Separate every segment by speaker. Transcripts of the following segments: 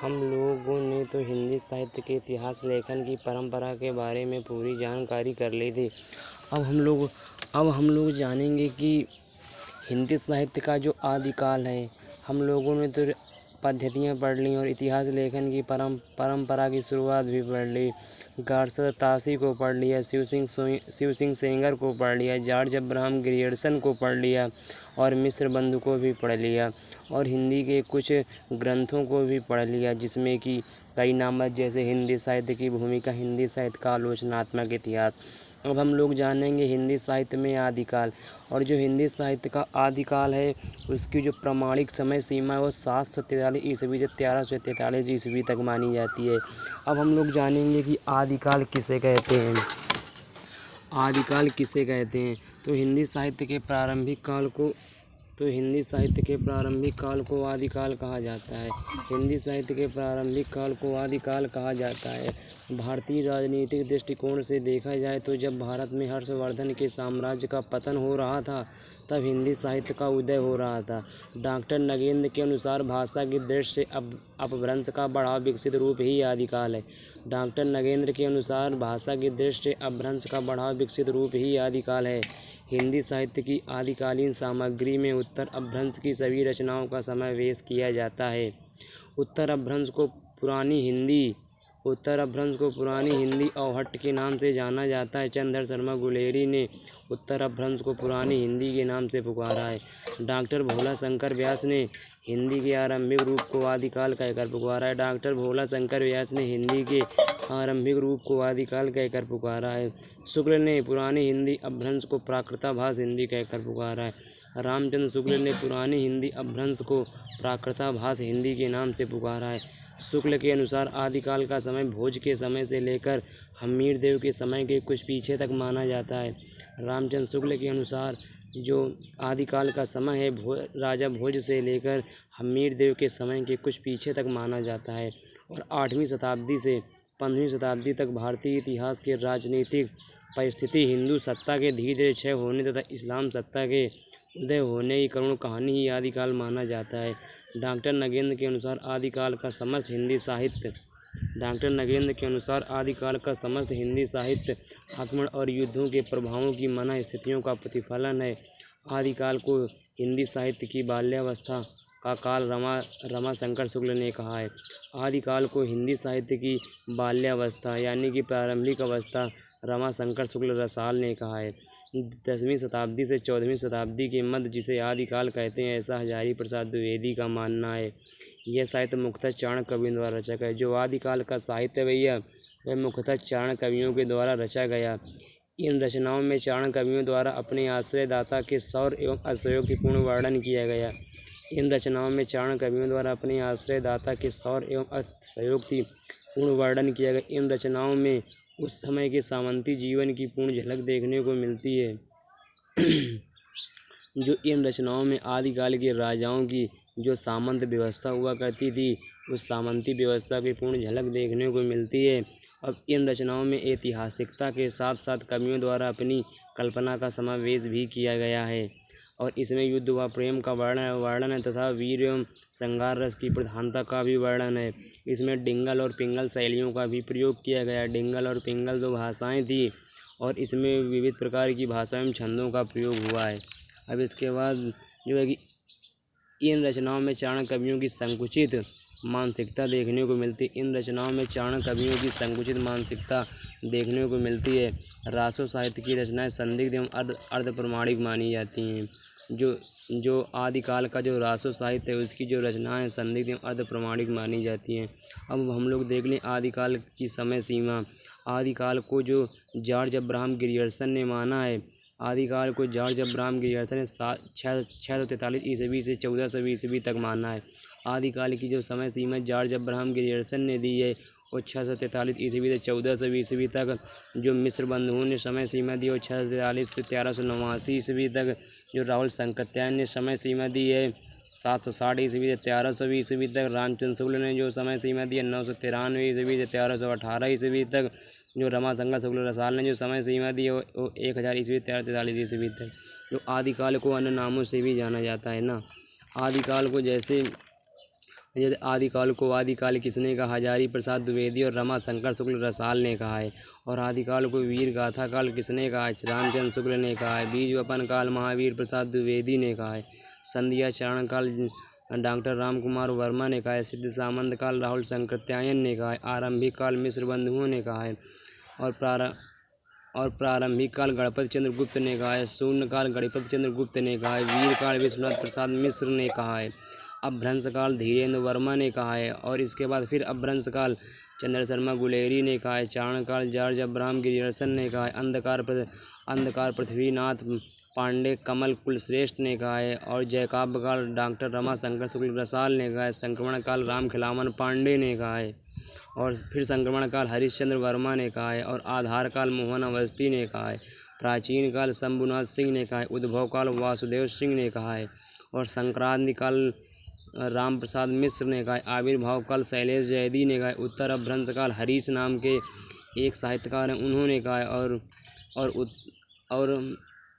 Speaker 1: हम लोगों ने तो हिंदी साहित्य के इतिहास लेखन की परंपरा के बारे में पूरी जानकारी कर ली थी। अब हम लोग जानेंगे कि हिंदी साहित्य का जो आदिकाल है। हम लोगों ने तो पद्धतियाँ पढ़ ली और इतिहास लेखन की परंपरा की शुरुआत भी पढ़ ली। गार्सर तासी को पढ़ लिया, शिव सिंह सेंगर को पढ़ लिया, जॉर्ज अब्राहम ग्रियर्सन को पढ़ लिया और मिश्र बंधु को भी पढ़ लिया और हिंदी के कुछ ग्रंथों को भी पढ़ लिया, जिसमें कि कई नामक जैसे हिंदी साहित्य की भूमिका, हिंदी साहित्य का आलोचनात्मक इतिहास। अब हम लोग जानेंगे हिंदी साहित्य में आदिकाल, और जो हिंदी साहित्य का आदिकाल है उसकी जो प्रमाणिक समय सीमा है वो 743 ईस्वी से 1343 ईस्वी तक मानी जाती है। अब हम लोग जानेंगे कि आदिकाल किसे कहते हैं। आदिकाल किसे कहते हैं तो हिंदी साहित्य के प्रारंभिक काल को आदिकाल कहा जाता है। हिंदी साहित्य के प्रारंभिक काल को आदिकाल कहा जाता है। भारतीय राजनीतिक दृष्टिकोण से देखा जाए तो जब भारत में हर्षवर्धन के साम्राज्य का पतन हो रहा था तब हिंदी साहित्य का उदय हो रहा था। डॉक्टर नगेंद्र के अनुसार भाषा की दृष्टि से अपभ्रंश का बड़ा विकसित रूप ही आदिकाल है। डॉक्टर नगेंद्र के अनुसार भाषा की दृष्टि से अपभ्रंश का बड़ा विकसित रूप ही आदिकाल है। हिंदी साहित्य की आदिकालीन सामग्री में उत्तर अपभ्रंश की सभी रचनाओं का समावेश किया जाता है। उत्तर अपभ्रंश को पुरानी हिंदी औहट के नाम से जाना जाता है। चंद्र शर्मा गुलेरी ने उत्तर अपभ्रंश को पुरानी हिंदी के नाम से पुकारा है। डॉक्टर भोला शंकर व्यास ने हिंदी के आरंभिक रूप को आदिकाल कहकर पुकारा है। डॉक्टर भोला शंकर व्यास ने हिंदी के आरंभिक रूप को आदिकाल कहकर पुकारा है। शुक्ल ने पुरानी हिंदी अपभ्रंश को प्राकृताभास हिंदी कहकर पुकारा है। रामचंद्र शुक्ल ने पुरानी हिंदी अपभ्रंश को प्राकृताभास हिंदी के नाम से पुकारा है। शुक्ल के अनुसार आदिकाल का समय भोज के समय से लेकर हम्मीरदेव के समय के कुछ पीछे तक माना जाता है। रामचंद्र शुक्ल के अनुसार जो आदिकाल का समय है राजा भोज से लेकर हम्मीरदेव के समय के कुछ पीछे तक माना जाता है और 8वीं शताब्दी से 15वीं शताब्दी तक भारतीय इतिहास के राजनीतिक परिस्थिति, हिंदू सत्ता के धीरे धीरे क्षय होने तथा इस्लाम सत्ता के उदय होने की करुण कहानी ही आदिकाल माना जाता है। डॉक्टर नगेंद्र के अनुसार आदिकाल का समस्त हिंदी साहित्य आक्रमण और युद्धों के प्रभावों की मना स्थितियों का प्रतिफलन है। आदिकाल को हिंदी साहित्य की बाल्यावस्था का काल रमाशंकर शुक्ल ने कहा है। आदिकाल को हिंदी साहित्य की बाल्यावस्था यानी कि प्रारंभिक अवस्था रमाशंकर शुक्ल रसाल ने कहा है। 10वीं शताब्दी से 14वीं शताब्दी के मध्य जिसे आदिकाल कहते हैं, ऐसा हजारी प्रसाद द्विवेदी का मानना है। यह साहित्य मुख्यतः चारण कवियों द्वारा रचा गया। जो आदिकाल का साहित्य भैया वह मुख्यतः चारण कवियों के द्वारा रचा गया। इन रचनाओं में चारण कवियों द्वारा अपने आश्रयदाता के शौर्य एवं अतिशयोक्तिपूर्ण वर्णन किया गया। इन रचनाओं में उस समय के सामंती जीवन की पूर्ण झलक देखने को मिलती है। इन रचनाओं में आदिकाल के राजाओं की जो सामंत व्यवस्था हुआ करती थी उस सामंती व्यवस्था की पूर्ण झलक देखने को मिलती है। अब इन रचनाओं में ऐतिहासिकता के साथ साथ कवियों द्वारा अपनी कल्पना का समावेश भी किया गया है और इसमें युद्ध व प्रेम का वर्णन है तथा वीर एवं संगार रस की प्रधानता का भी वर्णन है। इसमें डिंगल और पिंगल शैलियों का भी प्रयोग किया गया। डिंगल और पिंगल दो भाषाएं थी और इसमें विविध प्रकार की भाषा एवं छंदों का प्रयोग हुआ है। अब इसके बाद जो है कि इन रचनाओं में चारण कवियों की संकुचित मानसिकता देखने को मिलती है। रासो साहित्य की रचनाएं संदिग्ध एवं अर्ध प्रमाणिक मानी जाती हैं। जो आदिकाल का जो रासो साहित्य है उसकी जो रचनाएं संदिग्ध एवं अर्ध प्रमाणिक मानी जाती हैं। अब हम लोग देख लें आदिकाल की समय सीमा। आदिकाल को जो जॉर्ज अब्राहम ग्रियर्सन ने माना है, आदिकाल को जॉर्ज अब्राहम ग्रियर्सन ने 643 ईस्वी से 1400 ईस्वी तक माना है। आदिकाल की जो समय सीमा जॉर्ज अब्राहम ग्रियर्सन ने दी है और 643 ईस्वी से 1400 ईस्वी तक। जो मिश्र बंधुओं ने समय सीमा दी और 643 से 1389 ईस्वी तक। जो राहुल संकत्यायन ने समय सीमा दी है 760 ईस्वी से 1300 ईस्वी तक। रामचंद्र शुक्ल ने जो समय सीमा दी है 993 ईस्वी से 1318 ईस्वी तक। जो रमाशंकर शुक्ल रसाल ने जो समय सीमा दी है वो 1000 ईस्वी 1343 ईस्वी तक। जो आदिकाल को अन्य नामों से भी जाना जाता है ना। आदिकाल को जैसे यदि आदिकाल को आदिकाल किसने कहा? हजारी प्रसाद द्विवेदी और रमाशंकर शुक्ल रसाल ने कहा है। और आदिकाल को वीर गाथा काल किसने कहा है? रामचंद्र शुक्ल ने कहा है। बीज वपन काल महावीर प्रसाद द्विवेदी ने कहा है। संध्या चरण काल डॉक्टर राम कुमार वर्मा ने कहा है। सिद्ध सामंत काल राहुल शंकरत्यायन ने कहा है। आरंभिक काल मिश्र बंधुओं ने कहा है। और प्रारंभिक काल गणपति चंद्र गुप्त ने कहा है। शून्य काल गणपति चंद्र गुप्त ने कहा है। वीर काल विश्वनाथ प्रसाद मिश्र ने कहा है। अपभ्रंश काल धीरेन्द्र वर्मा ने कहा है। और इसके बाद फिर अपभ्रंश काल चंद्र शर्मा गुलेरी ने कहा है। चारण काल जॉर्ज अब्राहम गिरियर्सन ने कहा है। अंधकार पृथ्वीनाथ पांडे कमल कुलश्रेष्ठ ने कहा है। और जयकाव्य काल डॉक्टर रमाशंकर शुक्ल रसाल ने कहा है। संक्रमण काल राम खिलावन पांडे ने कहा है। और फिर संक्रमण काल हरिश्चंद्र वर्मा ने कहा है। और आधार काल मोहन अवस्थी ने कहा है। प्राचीन काल शंभुनाथ सिंह ने कहा है। उद्भव काल वासुदेव सिंह ने कहा है। और संक्रांति काल राम प्रसाद मिश्र ने कहा है। आविर्भाव काल शैलेश जैदी ने कहा है। उत्तर अपभ्रंश काल हरीश नाम के एक साहित्यकार हैं, उन्होंने कहा है। और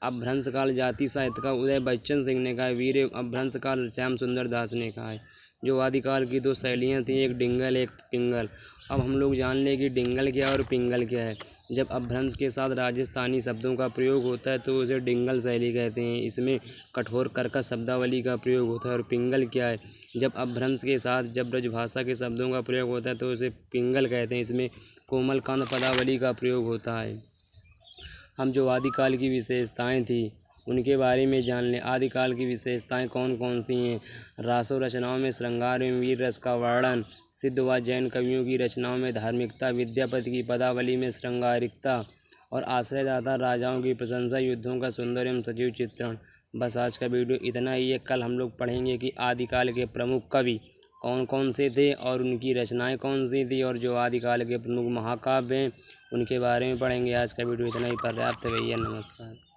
Speaker 1: अपभ्रंश काल जाति साहित्यकार उदय बच्चन सिंह ने कहा है। वीर अपभ्रंश काल श्याम सुंदर दास ने कहा है। जो आदिकाल की दो शैलियाँ थीं, एक डिंगल एक पिंगल। अब हम लोग जान लें कि डिंगल क्या है और पिंगल क्या है। जब अपभ्रंश के साथ राजस्थानी शब्दों का प्रयोग होता है तो उसे डिंगल शैली कहते हैं। इसमें कठोर कर्कश शब्दावली का प्रयोग होता है। और पिंगल क्या है? जब अपभ्रंश के साथ जब ब्रजभाषा के शब्दों का प्रयोग होता है तो उसे पिंगल कहते हैं। इसमें कोमल कांत पदावली का प्रयोग होता है। हम जो आदिकाल की विशेषताएँ थी उनके बारे में जान लें। आदिकाल की विशेषताएं कौन कौन सी हैं? रासो रचनाओं में श्रृंगार एवं वीर रस का वर्णन। सिद्ध व जैन कवियों की रचनाओं में धार्मिकता। विद्यापति की पदावली में श्रृंगारिकता। और आश्रयदाता राजाओं की प्रशंसा। युद्धों का सुंदर एवं सजीव चित्रण। बस आज का वीडियो इतना ही है। कल हम लोग पढ़ेंगे कि आदिकाल के प्रमुख कवि कौन कौन से थे और उनकी रचनाएं कौन सी थी। और जो आदिकाल के प्रमुख महाकाव्य हैं उनके बारे में पढ़ेंगे। आज का वीडियो इतना ही पर्याप्त है भैया। नमस्कार।